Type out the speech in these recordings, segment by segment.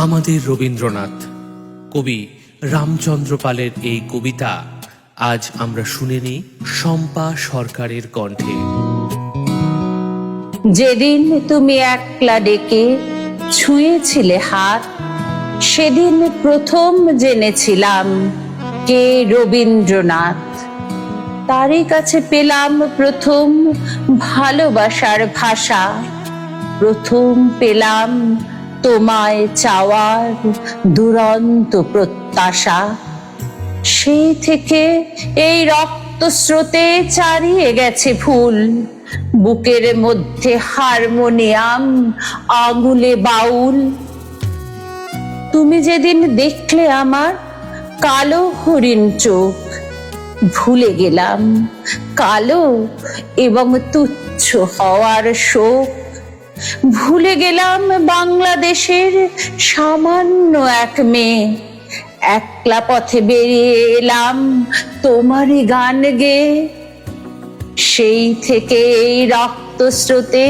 আমাদের রবীন্দ্রনাথ কবি রামচন্দ্র পালের এই কবিতা আজ আমরা শুনে নিই শম্পা সরকারের কণ্ঠে। যেদিন তুমি একলা ডেকে ছুঁয়েছিলে হাত, সেদিন প্রথম জেনেছিলাম কে রবীন্দ্রনাথ। তারই কাছে পেলাম প্রথম ভালোবাসার ভাষা, প্রথম পেলাম তোমায় চাওয়ার দুরন্ত প্রত্যাশা। সেই থেকে এই রক্ত স্রোতে চারিয়ে গেছে ফুল, বুকের মধ্যে হারমোনিয়াম, আঙুলে বাউল। তুমি যেদিন দেখলে আমার কালো হরিণ চোখ, ভুলে গেলাম কালো এবং তুচ্ছ হওয়ার শোক। ভুলে গেলাম বাংলাদেশের সামান্য এক মেয়ে, একলা পথে বেরিয়ে এলাম তোমারই গান গেয়ে। সেই থেকে এই রক্ত স্রোতে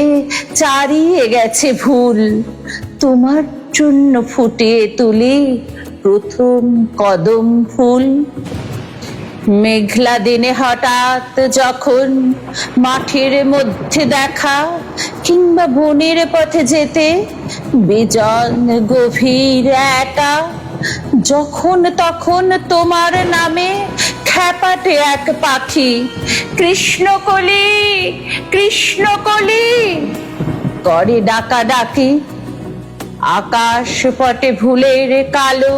চারিয়ে গেছে ভুল, তোমার জন্য ফুটিয়ে তুলি প্রথম কদম ফুল। মেঘলা দিনে হঠাৎ যখন মাঠের মধ্যে দেখা, কিংবা বনের পথে যেতে বিজন গভীর একা, যখন তখন তোমার নামে খ্যাপাটে এক পাখি কৃষ্ণকলি কৃষ্ণকলি করে ডাকাডাকি। আকাশ পটে ভুলের কালো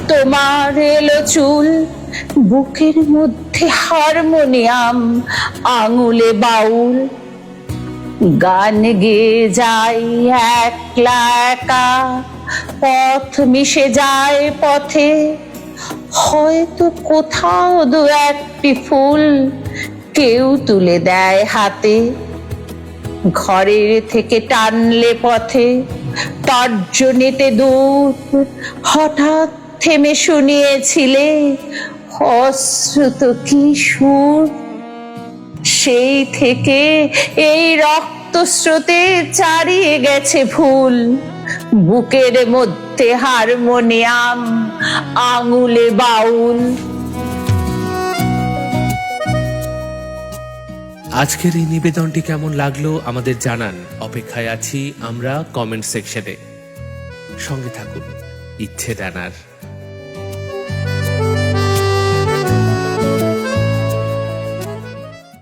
তোমার এলো চুল, বুকের মধ্যে হারমোনিয়াম, আঙুলে বাউল। গান গেয়ে যাই একলা একা, পথ মিশে যায় পথে, হয়তো কোথাও দু একটি ফুল কেউ তুলে দেয় হাতে। ঘরের থেকে টানলে পথে তর্জনীতে দূর, হঠাৎ থেমে শুনিয়েছিলে অশ্রুত কি সুর। সেই থেকে এই রক্ত স্রোতে চারিয়ে গেছে ভুল, বুকের মধ্যে হারমোনিয়াম, আঙুলে বাউল। আজকের এই নিবেদনটি কেমন লাগলো আমাদের জানান, অপেক্ষায় আছি আমরা কমেন্ট সেকশনে। সঙ্গে থাকুন ইচ্ছে ডানার।